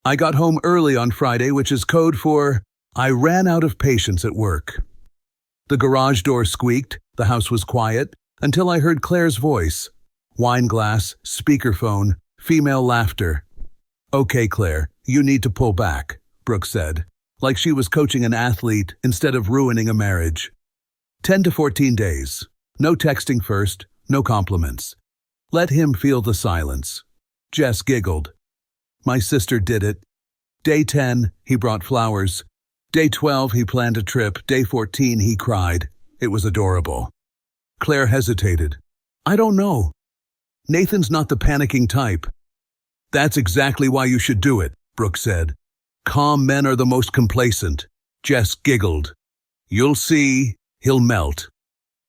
I got home early on Friday, which is code for I ran out of patience at work. The garage door squeaked, the house was quiet, until I heard Claire's voice. Wine glass, speakerphone, female laughter. "Okay, Claire, you need to pull back," Brooke said, like she was coaching an athlete instead of ruining a marriage. 10 to 14 days. No texting first, no compliments. Let him feel the silence. Jess giggled. My sister did it. Day 10, he brought flowers. Day 12, he planned a trip. Day 14, he cried. It was adorable. Claire hesitated. "I don't know. Nathan's not the panicking type." "That's exactly why you should do it," Brooke said. "Calm men are the most complacent." Jess giggled. "You'll see, he'll melt."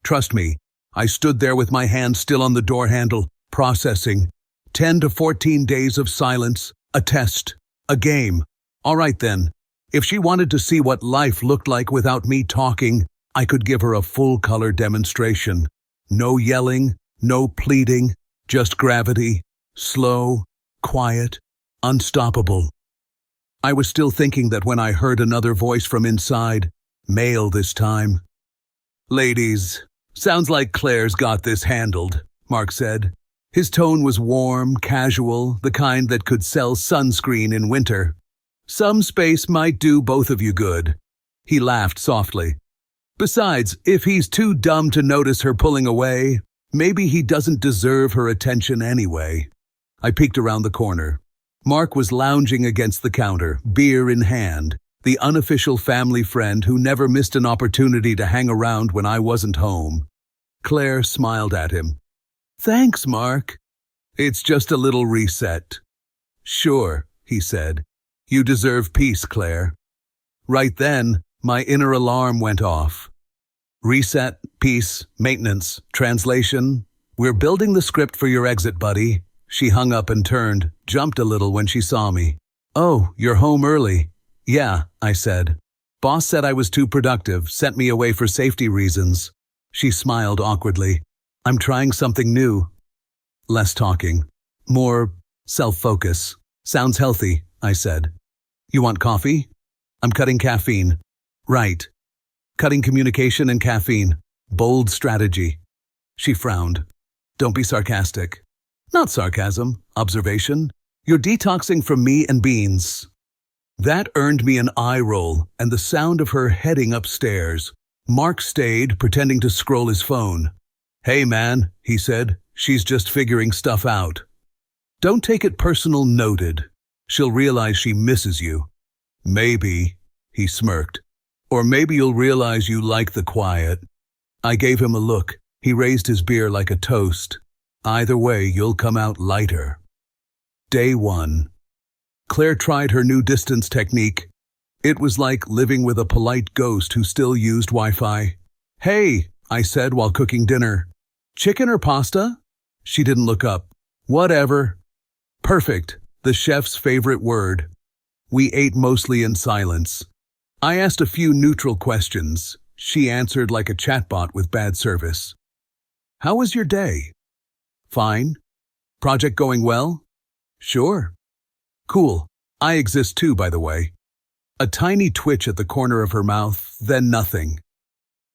Trust me, I stood there with my hand still on the door handle, processing. 10 to 14 days of silence, a test, a game. All right then, if she wanted to see what life looked like without me talking, I could give her a full-color demonstration. No yelling, no pleading, just gravity, slow, quiet, unstoppable. I was still thinking that when I heard another voice from inside, male this time. "Ladies, sounds like Claire's got this handled," Mark said. His tone was warm, casual, the kind that could sell sunscreen in winter. "Some space might do both of you good." He laughed softly. "Besides, if he's too dumb to notice her pulling away, maybe he doesn't deserve her attention anyway." I peeked around the corner. Mark was lounging against the counter, beer in hand, the unofficial family friend who never missed an opportunity to hang around when I wasn't home. Claire smiled at him. "Thanks, Mark. It's just a little reset." "Sure," he said. "You deserve peace, Claire." Right then, my inner alarm went off. Reset, peace, maintenance, translation. "We're building the script for your exit, buddy." She hung up and turned, jumped a little when she saw me. "Oh, you're home early." "Yeah," I said. "Boss said I was too productive, sent me away for safety reasons." She smiled awkwardly. "I'm trying something new." Less talking. More self-focus. "Sounds healthy," I said. "You want coffee?" "I'm cutting caffeine." "Right. Cutting communication and caffeine. Bold strategy." She frowned. "Don't be sarcastic." "Not sarcasm, observation. You're detoxing from me and beans." That earned me an eye roll and the sound of her heading upstairs. Mark stayed, pretending to scroll his phone. "Hey man," he said, "she's just figuring stuff out." "Don't take it personal, noted. She'll realize she misses you." "Maybe," he smirked. "Or maybe you'll realize you like the quiet." I gave him a look. He raised his beer like a toast. "Either way, you'll come out lighter." Day 1. Claire tried her new distance technique. It was like living with a polite ghost who still used Wi-Fi. "Hey," I said while cooking dinner. "Chicken or pasta?" She didn't look up. "Whatever." Perfect, the chef's favorite word. We ate mostly in silence. I asked a few neutral questions. She answered like a chatbot with bad service. "How was your day?" "Fine." "Project going well?" "Sure." "Cool. I exist too, by the way." A tiny twitch at the corner of her mouth, then nothing.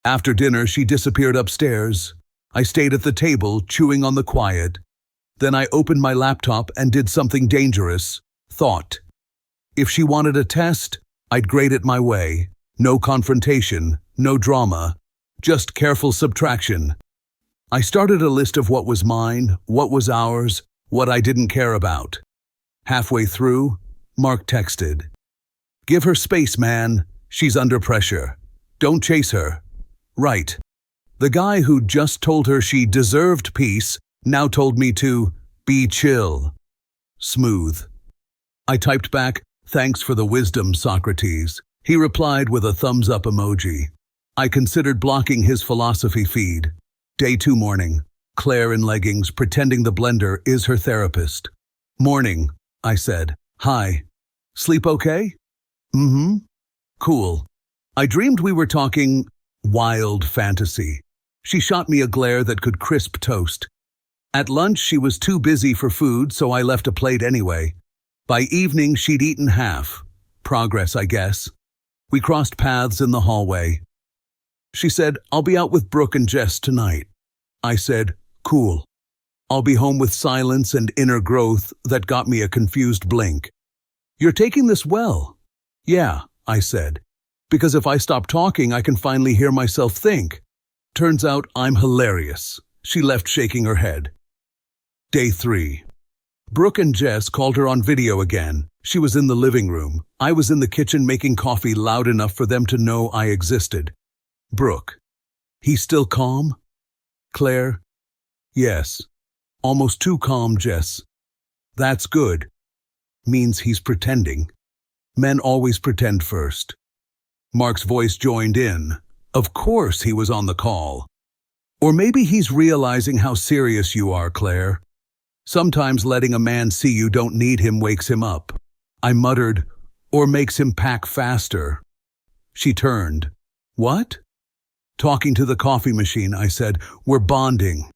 After dinner, she disappeared upstairs. I stayed at the table, chewing on the quiet. Then I opened my laptop and did something dangerous. Thought. If she wanted a test, I'd grade it my way. No confrontation, no drama, just careful subtraction. I started a list of what was mine, what was ours, what I didn't care about. Halfway through, Mark texted. "Give her space, man. She's under pressure. Don't chase her." Right. The guy who just told her she deserved peace now told me to be chill. Smooth. I typed back, "Thanks for the wisdom, Socrates." He replied with a thumbs-up emoji. I considered blocking his philosophy feed. Day 2 morning. Claire in leggings, pretending the blender is her therapist. "Morning," I said. "Hi. Sleep okay?" "Mm-hmm." "Cool. I dreamed we were talking wild fantasy." She shot me a glare that could crisp toast. At lunch, she was too busy for food, so I left a plate anyway. By evening, she'd eaten half. Progress, I guess. We crossed paths in the hallway. She said, "I'll be out with Brooke and Jess tonight." I said, "Cool." I'll be home with silence and inner growth that got me a confused blink. "You're taking this well." "Yeah," I said, "because if I stop talking, I can finally hear myself think." Turns out I'm hilarious. She left shaking her head. Day 3. Brooke and Jess called her on video again. She was in the living room. I was in the kitchen making coffee loud enough for them to know I existed. Brooke: "He's still calm?" Claire: "Yes. Almost too calm, Jess." "That's good. Means he's pretending. Men always pretend first." Mark's voice joined in. Of course he was on the call. "Or maybe he's realizing how serious you are, Claire. Sometimes letting a man see you don't need him wakes him up." I muttered, "Or makes him pack faster." She turned. "What?" "Talking to the coffee machine," I said. "We're bonding."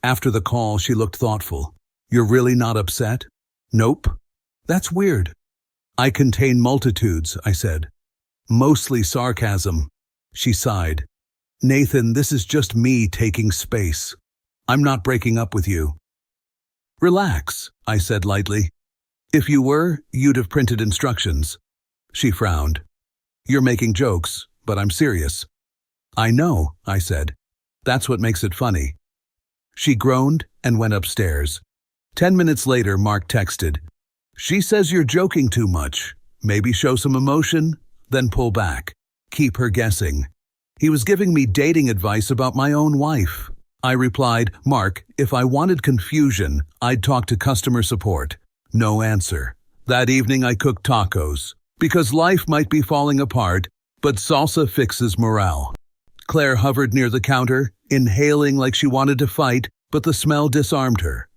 After the call, she looked thoughtful. "You're really not upset?" "Nope." "That's weird." "I contain multitudes," I said. "Mostly sarcasm." She sighed. "Nathan, this is just me taking space. I'm not breaking up with you." "Relax," I said lightly. "If you were, you'd have printed instructions." She frowned. "You're making jokes, but I'm serious." "I know," I said. "That's what makes it funny." She groaned and went upstairs. 10 minutes later, Mark texted, "She says you're joking too much. Maybe show some emotion, then pull back. Keep her guessing." He was giving me dating advice about my own wife. I replied, "Mark, if I wanted confusion, I'd talk to customer support." No answer. That evening I cooked tacos, because life might be falling apart, but salsa fixes morale. Claire hovered near the counter, inhaling like she wanted to fight, but the smell disarmed her.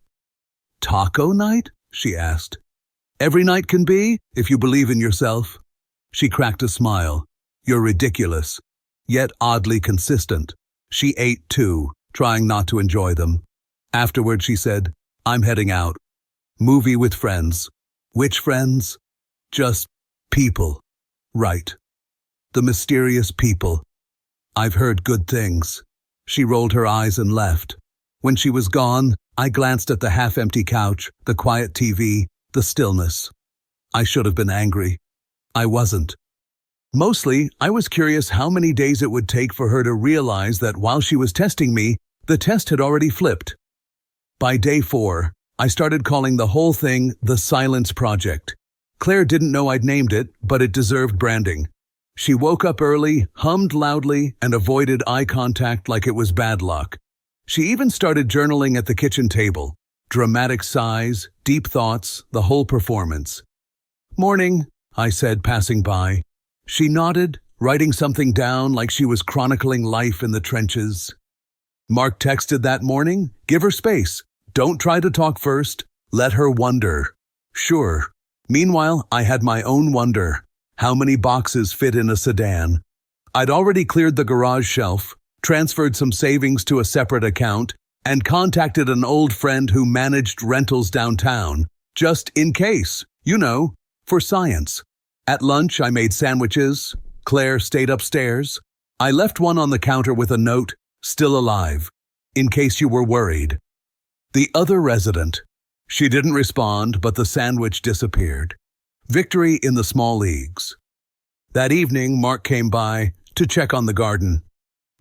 "Taco night?" she asked. "Every night can be, if you believe in yourself." She cracked a smile. "You're ridiculous, yet oddly consistent." She ate too, trying not to enjoy them. Afterward, she said, "I'm heading out. Movie with friends." "Which friends?" "Just people." "Right. The mysterious people. I've heard good things." She rolled her eyes and left. When she was gone, I glanced at the half-empty couch, the quiet TV, the stillness. I should have been angry. I wasn't. Mostly, I was curious how many days it would take for her to realize that while she was testing me, the test had already flipped. By day 4, I started calling the whole thing the Silence Project. Claire didn't know I'd named it, but it deserved branding. She woke up early, hummed loudly, and avoided eye contact like it was bad luck. She even started journaling at the kitchen table. Dramatic sighs, deep thoughts, the whole performance. "Morning," I said, passing by. She nodded, writing something down like she was chronicling life in the trenches. Mark texted that morning, "Give her space. Don't try to talk first. Let her wonder." Sure. Meanwhile, I had my own wonder. How many boxes fit in a sedan? I'd already cleared the garage shelf, transferred some savings to a separate account, and contacted an old friend who managed rentals downtown, just in case, for science. At lunch, I made sandwiches. Claire stayed upstairs. I left one on the counter with a note, "Still alive," in case you were worried. The other resident. She didn't respond, but the sandwich disappeared. Victory in the small leagues. That evening, Mark came by to check on the garden.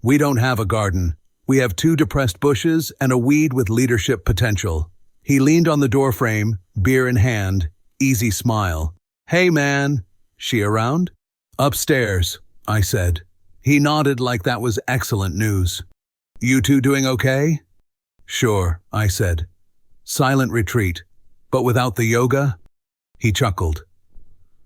We don't have a garden. We have 2 depressed bushes and a weed with leadership potential. He leaned on the doorframe, beer in hand, easy smile. "Hey, man. She around?" "Upstairs," I said. He nodded like that was excellent news. "You two doing okay?" "Sure," I said. "Silent retreat, but without the yoga?" He chuckled.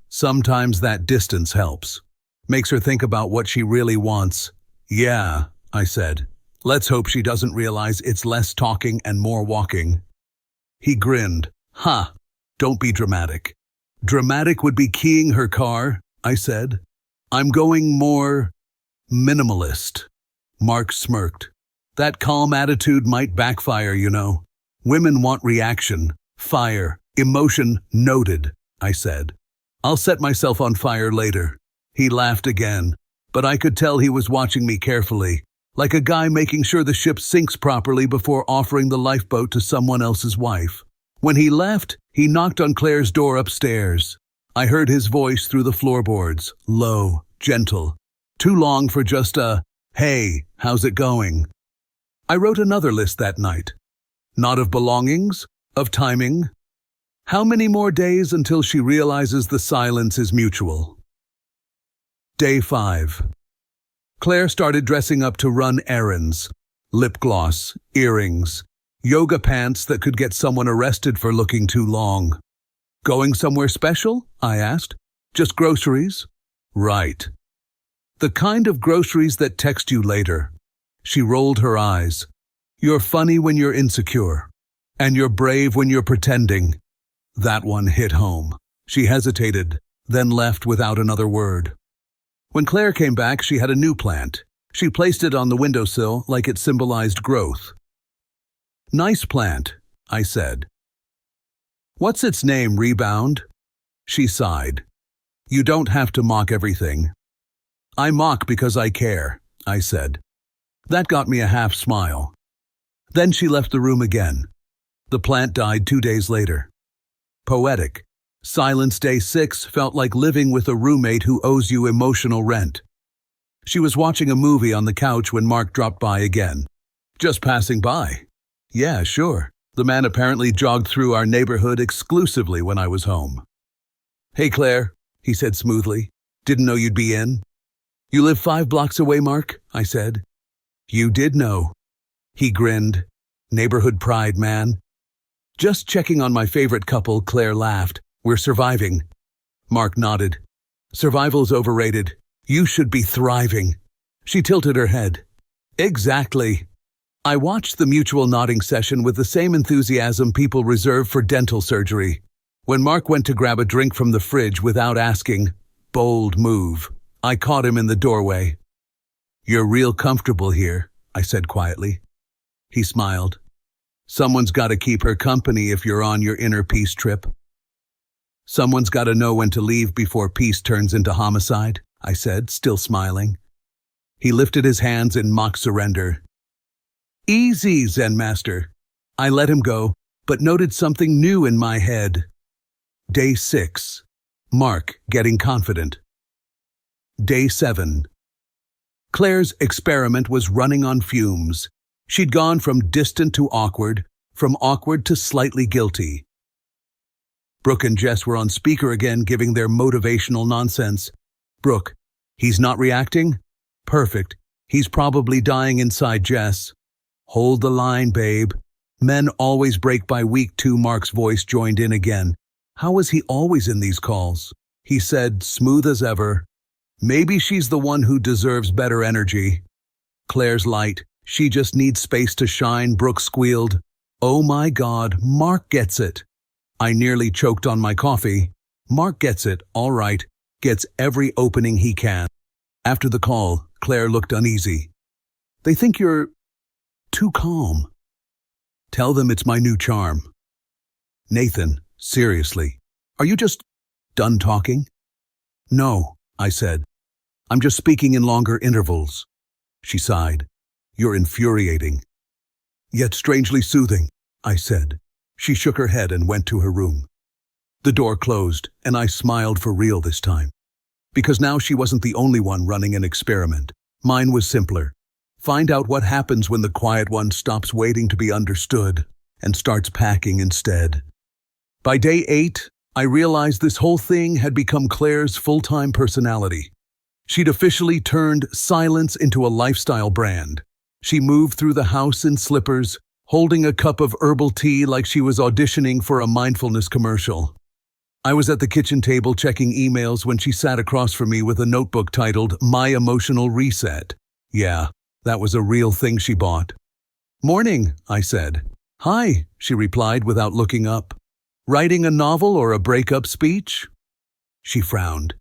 "Sometimes that distance helps. Makes her think about what she really wants." "Yeah," I said. "Let's hope she doesn't realize it's less talking and more walking." He grinned. "Ha, don't be dramatic." "Dramatic would be keying her car," I said. "I'm going more minimalist." Mark smirked. "That calm attitude might backfire, Women want reaction, fire, emotion noted. I said. I'll set myself on fire later. He laughed again, but I could tell he was watching me carefully, like a guy making sure the ship sinks properly before offering the lifeboat to someone else's wife. When he left, he knocked on Claire's door upstairs. I heard his voice through the floorboards, low, gentle. Too long for just a, "Hey, how's it going?" I wrote another list that night. Not of belongings, of timing. How many more days until she realizes the silence is mutual? Day 5. Claire started dressing up to run errands. Lip gloss, earrings, yoga pants that could get someone arrested for looking too long. Going somewhere special? I asked. Just groceries? Right. The kind of groceries that text you later. She rolled her eyes. You're funny when you're insecure, and you're brave when you're pretending. That one hit home. She hesitated, then left without another word. When Claire came back, she had a new plant. She placed it on the windowsill like it symbolized growth. Nice plant, I said. What's its name, Rebound? She sighed. You don't have to mock everything. I mock because I care, I said. That got me a half smile. Then she left the room again. The plant died 2 days later. Poetic. Silence Day 6 felt like living with a roommate who owes you emotional rent. She was watching a movie on the couch when Mark dropped by again. Just passing by. Yeah, sure. The man apparently jogged through our neighborhood exclusively when I was home. Hey, Claire, he said smoothly. Didn't know you'd be in. You live 5 blocks away, Mark, I said. You did know. He grinned. Neighborhood pride, man. Just checking on my favorite couple, Claire laughed. We're surviving. Mark nodded. Survival's overrated. You should be thriving. She tilted her head. Exactly. I watched the mutual nodding session with the same enthusiasm people reserve for dental surgery. When Mark went to grab a drink from the fridge without asking, bold move, I caught him in the doorway. You're real comfortable here, I said quietly. He smiled. Someone's got to keep her company if you're on your inner peace trip. Someone's got to know when to leave before peace turns into homicide, I said, still smiling. He lifted his hands in mock surrender. Easy, Zen Master. I let him go, but noted something new in my head. Day 6. Mark getting confident. Day 7. Claire's experiment was running on fumes. She'd gone from distant to awkward, from awkward to slightly guilty. Brooke and Jess were on speaker again, giving their motivational nonsense. Brooke, he's not reacting? Perfect. He's probably dying inside Jess. Hold the line, babe. Men always break by week 2. Mark's voice joined in again. How was he always in these calls? He said, smooth as ever. Maybe she's the one who deserves better energy. Claire's light. She just needs space to shine, Brooke squealed. Oh my God, Mark gets it. I nearly choked on my coffee. Mark gets it, all right. Gets every opening he can. After the call, Claire looked uneasy. They think you're too calm. Tell them it's my new charm. Nathan, seriously, are you just done talking? No, I said. I'm just speaking in longer intervals. She sighed. You're infuriating. Yet strangely soothing, I said. She shook her head and went to her room. The door closed, and I smiled for real this time. Because now she wasn't the only one running an experiment. Mine was simpler. Find out what happens when the quiet one stops waiting to be understood and starts packing instead. By day 8, I realized this whole thing had become Claire's full-time personality. She'd officially turned silence into a lifestyle brand. She moved through the house in slippers, holding a cup of herbal tea like she was auditioning for a mindfulness commercial. I was at the kitchen table checking emails when she sat across from me with a notebook titled My Emotional Reset. Yeah, that was a real thing she bought. Morning, I said. Hi, she replied without looking up. Writing a novel or a breakup speech? She frowned.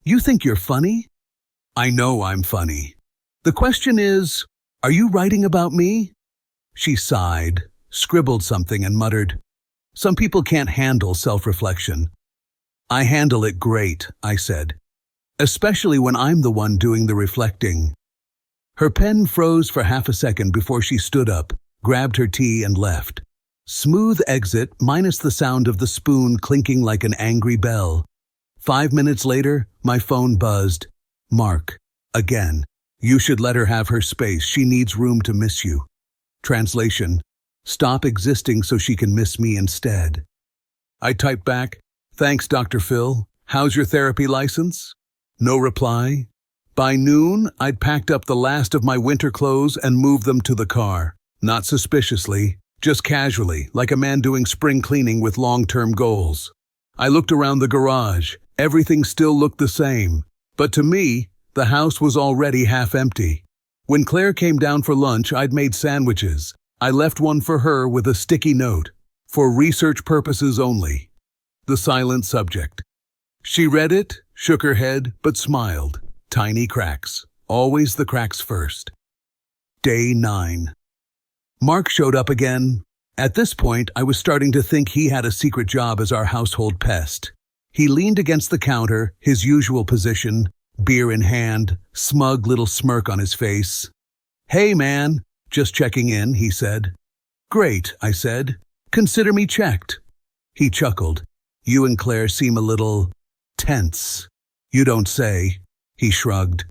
You think you're funny? I know I'm funny. The question is, are you writing about me? She sighed, scribbled something and muttered, some people can't handle self-reflection. I handle it great, I said. Especially when I'm the one doing the reflecting. Her pen froze for half a second before she stood up, grabbed her tea and left. Smooth exit minus the sound of the spoon clinking like an angry bell. 5 minutes later, my phone buzzed. Mark. Again. You should let her have her space. She needs room to miss you. Translation. Stop existing so she can miss me instead. I typed back, thanks, Dr. Phil. How's your therapy license? No reply. By noon, I'd packed up the last of my winter clothes and moved them to the car. Not suspiciously, just casually, like a man doing spring cleaning with long-term goals. I looked around the garage. Everything still looked the same. But to me, the house was already half empty. When Claire came down for lunch, I'd made sandwiches. I left one for her with a sticky note. For research purposes only. The silent subject. She read it, shook her head, but smiled. Tiny cracks. Always the cracks first. Day 9. Mark showed up again. At this point, I was starting to think he had a secret job as our household pest. He leaned against the counter, his usual position, beer in hand, smug little smirk on his face. Hey, man, just checking in, he said. Great, I said. Consider me checked. He chuckled. You and Claire seem a little tense. You don't say. He shrugged.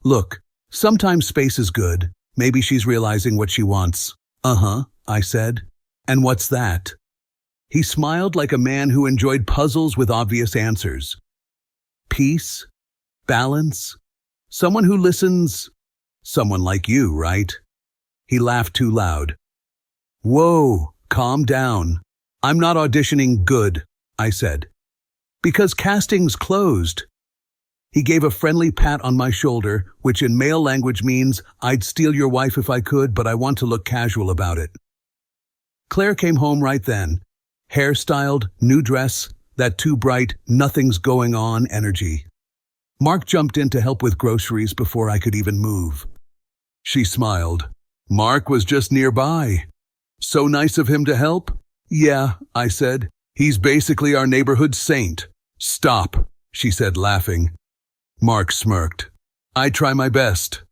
Look, sometimes space is good. Maybe she's realizing what she wants. Uh-huh, I said. And what's that? He smiled like a man who enjoyed puzzles with obvious answers. Peace? Balance? Someone who listens? Someone like you, right? He laughed too loud. Whoa, calm down. I'm not auditioning good, I said. Because casting's closed. He gave a friendly pat on my shoulder, which in male language means I'd steal your wife if I could, but I want to look casual about it. Claire came home right then. Hairstyled, new dress, that too bright, nothing's going on energy. Mark jumped in to help with groceries before I could even move. She smiled. Mark was just nearby. So nice of him to help? Yeah, I said. He's basically our neighborhood saint. Stop, she said, laughing. Mark smirked. I try my best.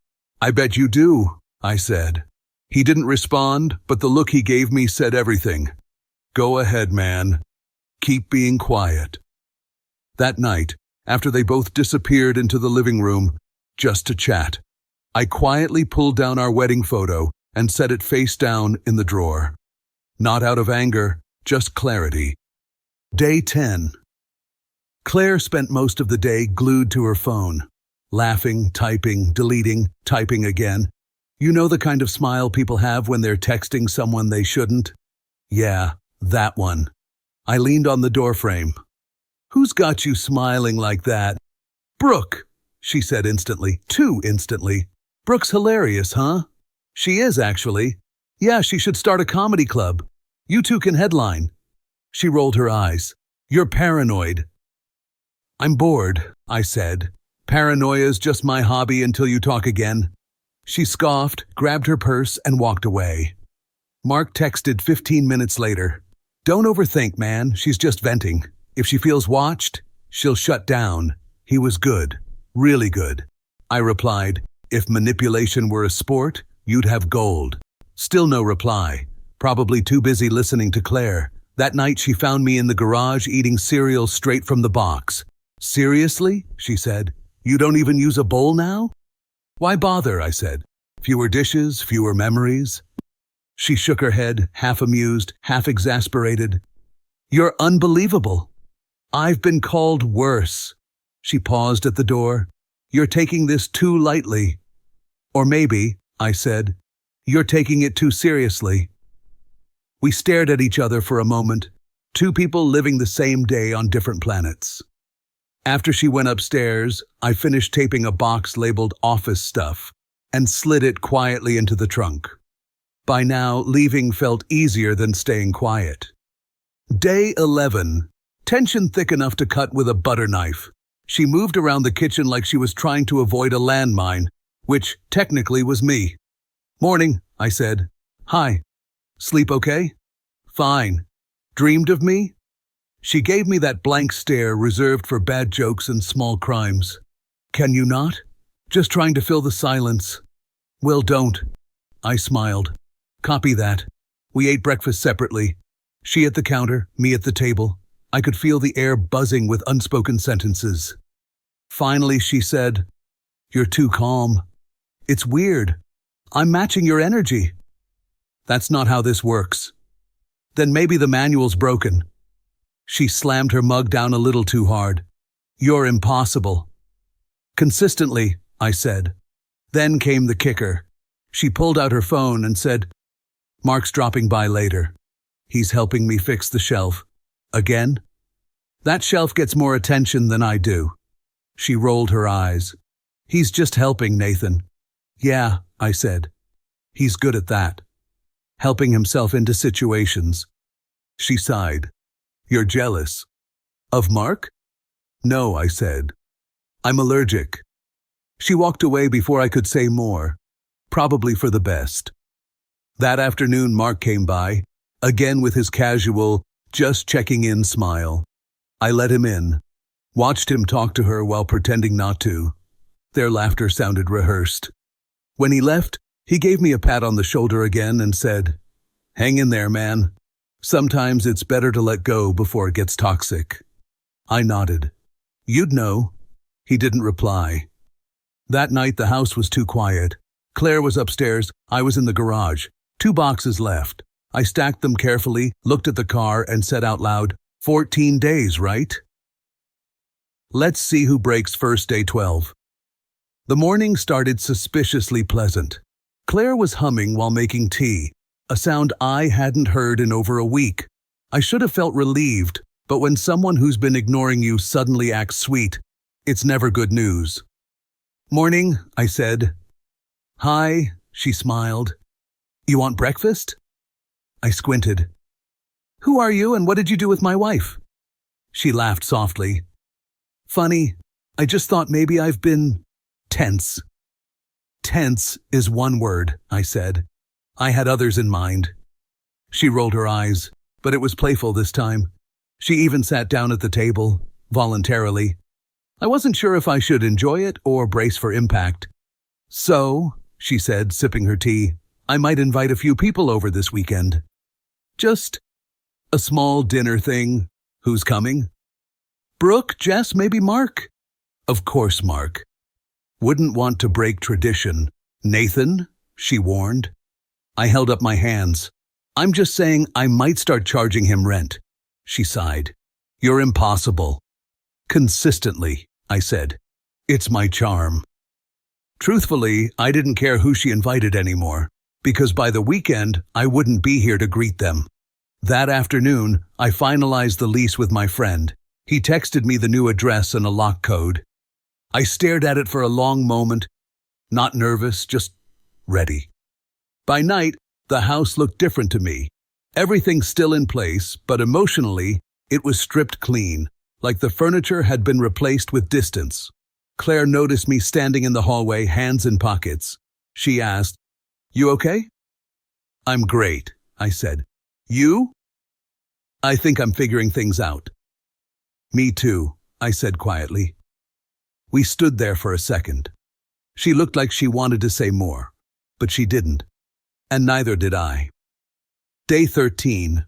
I bet you do, I said. He didn't respond, but the look he gave me said everything. Go ahead, man. Keep being quiet. That night, after they both disappeared into the living room, just to chat, I quietly pulled down our wedding photo and set it face down in the drawer. Not out of anger, just clarity. Day 10. Claire spent most of the day glued to her phone, laughing, typing, deleting, typing again. You know the kind of smile people have when they're texting someone they shouldn't? Yeah, that one. I leaned on the doorframe. Who's got you smiling like that? Brooke, she said instantly, too instantly. Brooke's hilarious, huh? She is, actually. Yeah, she should start a comedy club. You two can headline. She rolled her eyes. You're paranoid. I'm bored, I said. Paranoia's just my hobby until you talk again. She scoffed, grabbed her purse, and walked away. Mark texted 15 minutes later. Don't overthink, man. She's just venting. If she feels watched, she'll shut down. He was good. Really good. I replied, if manipulation were a sport, you'd have gold. Still no reply. Probably too busy listening to Claire. That night she found me in the garage eating cereal straight from the box. Seriously? She said. You don't even use a bowl now? Why bother? I said. Fewer dishes, fewer memories. She shook her head, half amused, half exasperated. You're unbelievable. I've been called worse. She paused at the door. You're taking this too lightly. Or maybe, I said, you're taking it too seriously. We stared at each other for a moment, two people living the same day on different planets. After she went upstairs, I finished taping a box labeled office stuff and slid it quietly into the trunk. By now, leaving felt easier than staying quiet. Day 11. Tension thick enough to cut with a butter knife. She moved around the kitchen like she was trying to avoid a landmine, which technically was me. Morning, I said. Hi. Sleep okay? Fine. Dreamed of me? She gave me that blank stare reserved for bad jokes and small crimes. Can you not? Just trying to fill the silence. Well, don't. I smiled. Copy that. We ate breakfast separately. She at the counter, me at the table. I could feel the air buzzing with unspoken sentences. Finally, she said, "You're too calm. It's weird. I'm matching your energy." That's not how this works. Then maybe the manual's broken. She slammed her mug down a little too hard. You're impossible. Consistently, I said. Then came the kicker. She pulled out her phone and said, "Mark's dropping by later. He's helping me fix the shelf." Again? That shelf gets more attention than I do. She rolled her eyes. He's just helping, Nathan. Yeah, I said. He's good at that. Helping himself into situations. She sighed. You're jealous. Of Mark? No, I said. I'm allergic. She walked away before I could say more. Probably for the best. That afternoon, Mark came by, again with his casual, just checking in smile. I let him in, watched him talk to her while pretending not to. Their laughter sounded rehearsed. When he left, he gave me a pat on the shoulder again and said, "Hang in there, man. Sometimes it's better to let go before it gets toxic." I nodded. You'd know. He didn't reply. That night the house was too quiet. Claire was upstairs, I was in the garage. 2 boxes left. I stacked them carefully, looked at the car, and said out loud, 14 days, right? Let's see who breaks first, day 12. The morning started suspiciously pleasant. Claire was humming while making tea, a sound I hadn't heard in over a week. I should have felt relieved, but when someone who's been ignoring you suddenly acts sweet, it's never good news. Morning, I said. Hi, she smiled. You want breakfast? I squinted. Who are you and what did you do with my wife? She laughed softly. Funny, I just thought maybe I've been tense. Tense is one word, I said. I had others in mind. She rolled her eyes, but it was playful this time. She even sat down at the table, voluntarily. I wasn't sure if I should enjoy it or brace for impact. So, she said, sipping her tea, I might invite a few people over this weekend. Just a small dinner thing. Who's coming? Brooke, Jess, maybe Mark? Of course, Mark. Wouldn't want to break tradition. Nathan, she warned. I held up my hands. I'm just saying I might start charging him rent. She sighed. You're impossible. Consistently, I said. It's my charm. Truthfully, I didn't care who she invited anymore, because by the weekend, I wouldn't be here to greet them. That afternoon, I finalized the lease with my friend. He texted me the new address and a lock code. I stared at it for a long moment, not nervous, just ready. By night, the house looked different to me. Everything still in place, but emotionally, it was stripped clean, like the furniture had been replaced with distance. Claire noticed me standing in the hallway, hands in pockets. She asked, You okay? I'm great, I said. You? I think I'm figuring things out. Me too, I said quietly. We stood there for a second. She looked like she wanted to say more, but she didn't. And neither did I. Day 13.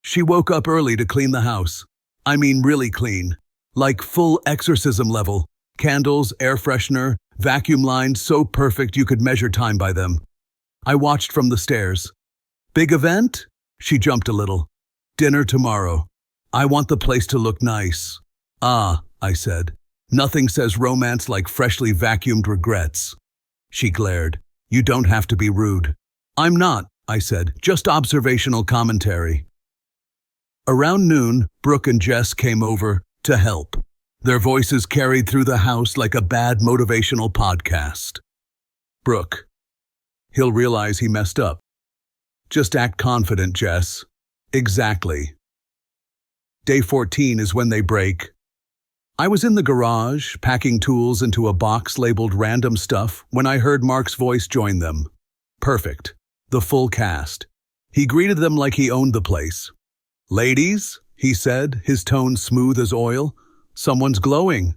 She woke up early to clean the house. I mean really clean. Like full exorcism level. Candles, air freshener, vacuum lines so perfect you could measure time by them. I watched from the stairs. Big event? She jumped a little. Dinner tomorrow. I want the place to look nice. Ah, I said. Nothing says romance like freshly vacuumed regrets. She glared. You don't have to be rude. I'm not, I said. Just observational commentary. Around noon, Brooke and Jess came over to help. Their voices carried through the house like a bad motivational podcast. Brooke. He'll realize he messed up. Just act confident, Jess. Exactly. Day 14 is when they break. I was in the garage, packing tools into a box labeled random stuff, when I heard Mark's voice join them. Perfect. The full cast. He greeted them like he owned the place. Ladies, he said, his tone smooth as oil. Someone's glowing.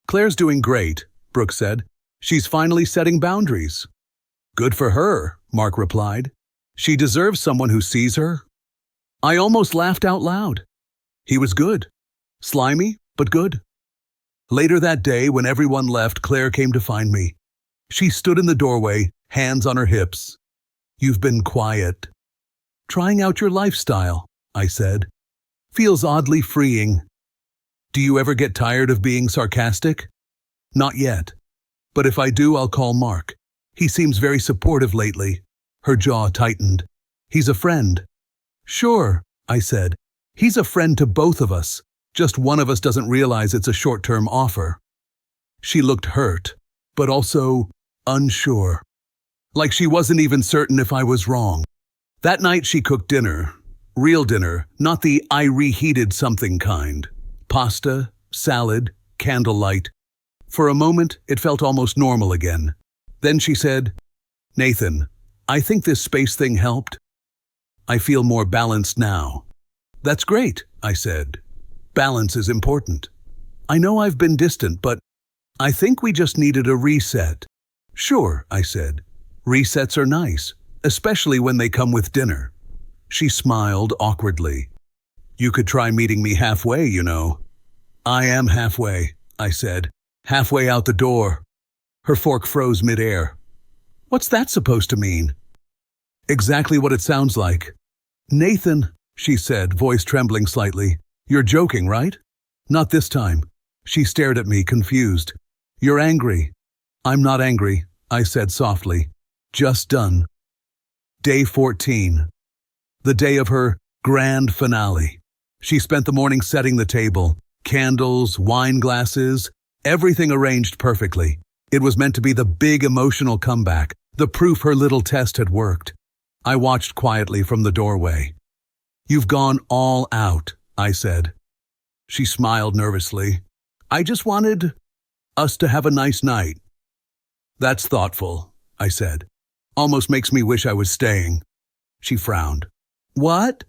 Claire's doing great, Brooke said. She's finally setting boundaries. Good for her, Mark replied. She deserves someone who sees her. I almost laughed out loud. He was good. Slimy, but good. Later that day, when everyone left, Claire came to find me. She stood in the doorway, hands on her hips. You've been quiet. Trying out your lifestyle, I said. Feels oddly freeing. Do you ever get tired of being sarcastic? Not yet. But if I do, I'll call Mark. He seems very supportive lately. Her jaw tightened. He's a friend. Sure, I said. He's a friend to both of us. Just one of us doesn't realize it's a short-term offer. She looked hurt, but also unsure. Like she wasn't even certain if I was wrong. That night she cooked dinner. Real dinner, not the I reheated something kind. Pasta, salad, candlelight. For a moment, it felt almost normal again. Then she said, Nathan, I think this space thing helped. I feel more balanced now. That's great, I said. Balance is important. I know I've been distant, but I think we just needed a reset. Sure, I said. Resets are nice, especially when they come with dinner. She smiled awkwardly. You could try meeting me halfway, you know. I am halfway, I said. Halfway out the door. Her fork froze midair. What's that supposed to mean? Exactly what it sounds like. Nathan, she said, voice trembling slightly. You're joking, right? Not this time. She stared at me, confused. You're angry. I'm not angry, I said softly. Just done. Day 14. The day of her grand finale. She spent the morning setting the table. Candles, wine glasses, everything arranged perfectly. It was meant to be the big emotional comeback, the proof her little test had worked. I watched quietly from the doorway. You've gone all out, I said. She smiled nervously. I just wanted us to have a nice night. That's thoughtful, I said. Almost makes me wish I was staying. She frowned. What?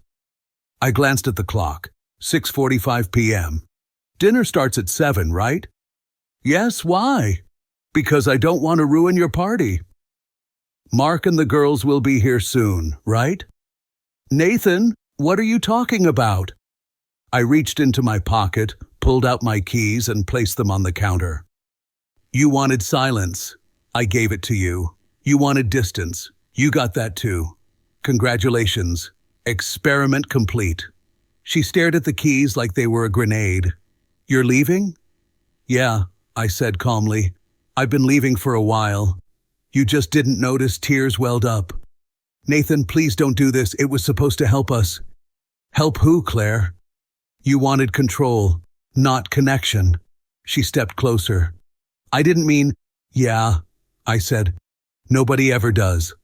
I glanced at the clock. 6:45 p.m. Dinner starts at 7, right? Yes, why? Because I don't want to ruin your party. Mark and the girls will be here soon, right? Nathan, what are you talking about? I reached into my pocket, pulled out my keys, and placed them on the counter. You wanted silence. I gave it to you. You wanted distance. You got that too. Congratulations. Experiment complete. She stared at the keys like they were a grenade. You're leaving? Yeah, I said calmly. I've been leaving for a while. You just didn't notice tears welled up. Nathan, please don't do this. It was supposed to help us. Help who, Claire? You wanted control, not connection. She stepped closer. I didn't mean, yeah, I said. Nobody ever does.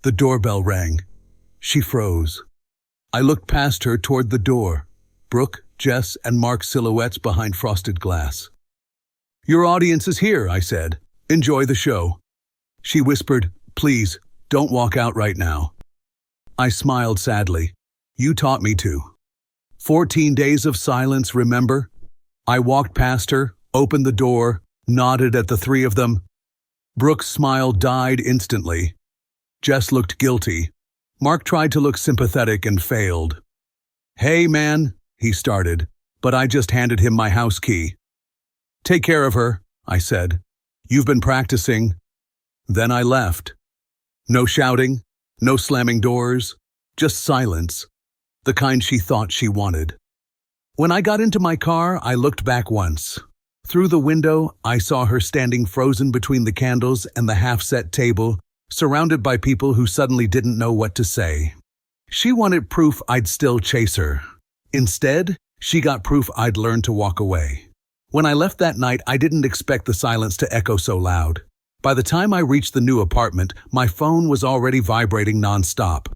The doorbell rang. She froze. I looked past her toward the door. Brooke, Jess, and Mark's silhouettes behind frosted glass. Your audience is here, I said. Enjoy the show. She whispered, please, don't walk out right now. I smiled sadly. You taught me to. 14 days of silence, remember? I walked past her, opened the door, nodded at the three of them. Brooke's smile died instantly. Jess looked guilty. Mark tried to look sympathetic and failed. Hey, man, he started, but I just handed him my house key. Take care of her, I said. You've been practicing. Then I left. No shouting, no slamming doors, just silence, the kind she thought she wanted. When I got into my car, I looked back once. Through the window, I saw her standing frozen between the candles and the half-set table, surrounded by people who suddenly didn't know what to say. She wanted proof I'd still chase her. Instead, she got proof I'd learned to walk away. When I left that night, I didn't expect the silence to echo so loud. By the time I reached the new apartment, my phone was already vibrating nonstop.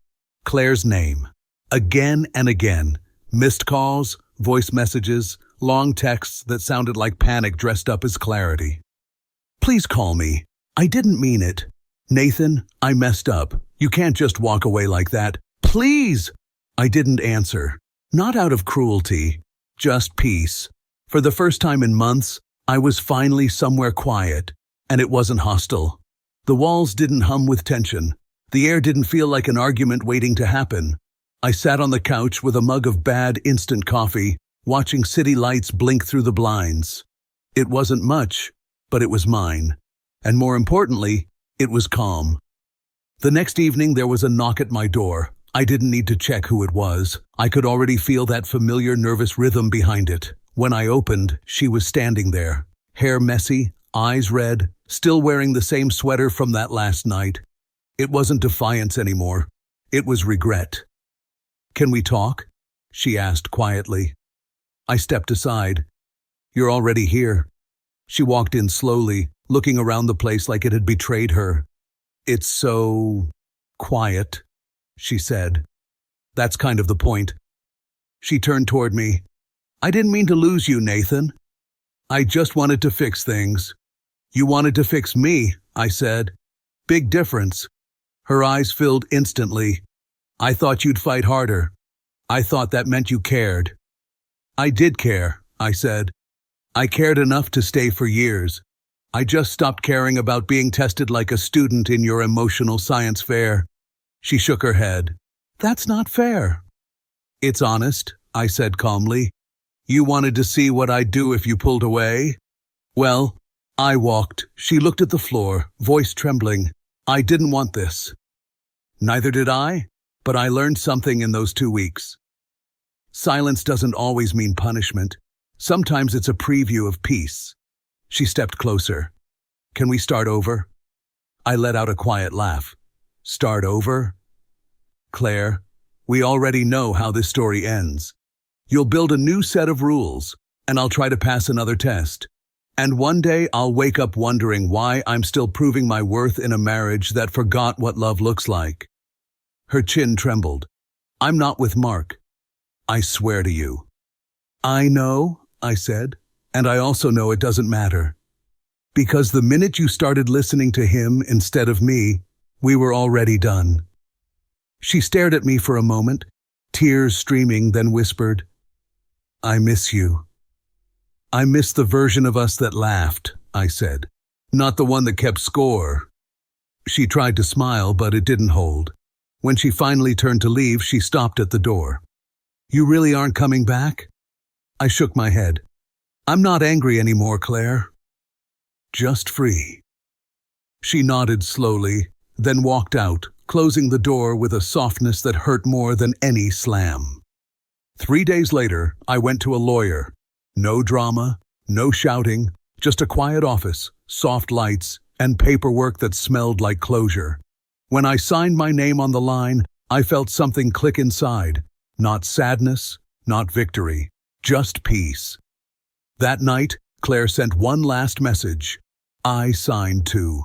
Claire's name. Again and again. Missed calls, voice messages, long texts that sounded like panic dressed up as clarity. Please call me. I didn't mean it. Nathan, I messed up. You can't just walk away like that. Please! I didn't answer. Not out of cruelty, just peace. For the first time in months, I was finally somewhere quiet, and it wasn't hostile. The walls didn't hum with tension. The air didn't feel like an argument waiting to happen. I sat on the couch with a mug of bad instant coffee, watching city lights blink through the blinds. It wasn't much, but it was mine. And more importantly, it was calm. The next evening there was a knock at my door. I didn't need to check who it was. I could already feel that familiar nervous rhythm behind it. When I opened, she was standing there, hair messy, eyes red, still wearing the same sweater from that last night. It wasn't defiance anymore. It was regret. "Can we talk?" she asked quietly. I stepped aside. "You're already here." She walked in slowly, looking around the place like it had betrayed her. "It's so quiet," she said. "That's kind of the point." She turned toward me. "I didn't mean to lose you, Nathan. I just wanted to fix things." "You wanted to fix me," I said. "Big difference." Her eyes filled instantly. "I thought you'd fight harder. I thought that meant you cared." "I did care," I said. "I cared enough to stay for years. I just stopped caring about being tested like a student in your emotional science fair." She shook her head. "That's not fair." "It's honest," I said calmly. "You wanted to see what I'd do if you pulled away?" "Well, I walked." She looked at the floor, voice trembling. "I didn't want this." Neither did I, but I learned something in those 2 weeks. Silence doesn't always mean punishment. Sometimes it's a preview of peace. She stepped closer. "Can we start over?" I let out a quiet laugh. "Start over?" "Claire, we already know how this story ends. You'll build a new set of rules, and I'll try to pass another test. And one day I'll wake up wondering why I'm still proving my worth in a marriage that forgot what love looks like." Her chin trembled. "I'm not with Mark. I swear to you." "I know," I said, "and I also know it doesn't matter. Because the minute you started listening to him instead of me, we were already done." She stared at me for a moment, tears streaming, then whispered, "I miss you." "I miss the version of us that laughed," I said, "not the one that kept score." She tried to smile, but it didn't hold. When she finally turned to leave, she stopped at the door. "You really aren't coming back?" I shook my head. "I'm not angry anymore, Claire. Just free." She nodded slowly, then walked out, closing the door with a softness that hurt more than any slam. 3 days later, I went to a lawyer. No drama, no shouting, just a quiet office, soft lights, and paperwork that smelled like closure. When I signed my name on the line, I felt something click inside. Not sadness, not victory, just peace. That night, Claire sent one last message. I signed too.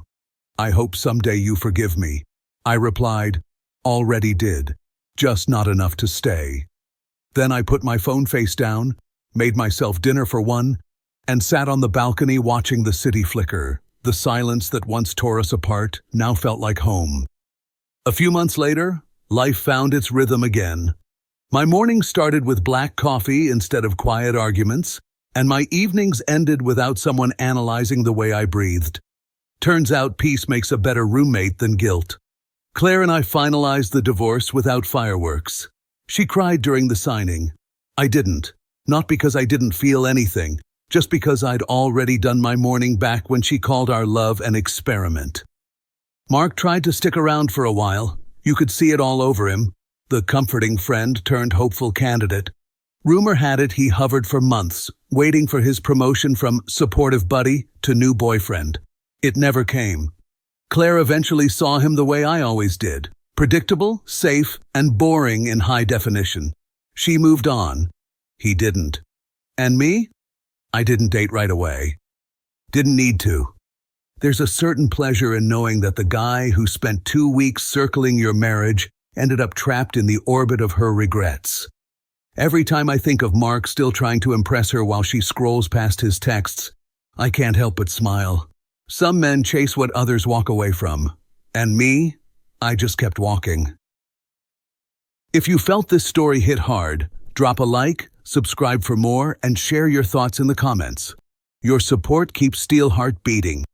"I hope someday you forgive me." I replied, "Already did, just not enough to stay." Then I put my phone face down, made myself dinner for one, and sat on the balcony watching the city flicker. The silence that once tore us apart now felt like home. A few months later, life found its rhythm again. My mornings started with black coffee instead of quiet arguments, and my evenings ended without someone analyzing the way I breathed. Turns out peace makes a better roommate than guilt. Claire and I finalized the divorce without fireworks. She cried during the signing. I didn't. Not because I didn't feel anything, just because I'd already done my mourning back when she called our love an experiment. Mark tried to stick around for a while. You could see it all over him. The comforting friend turned hopeful candidate. Rumor had it he hovered for months, waiting for his promotion from supportive buddy to new boyfriend. It never came. Claire eventually saw him the way I always did. Predictable, safe, and boring in high definition. She moved on. He didn't. And me? I didn't date right away. Didn't need to. There's a certain pleasure in knowing that the guy who spent 2 weeks circling your marriage ended up trapped in the orbit of her regrets. Every time I think of Mark still trying to impress her while she scrolls past his texts, I can't help but smile. Some men chase what others walk away from. And me? I just kept walking. If you felt this story hit hard, Drop a like, subscribe for more, and share your thoughts in the comments. Your support keeps Steelheart beating.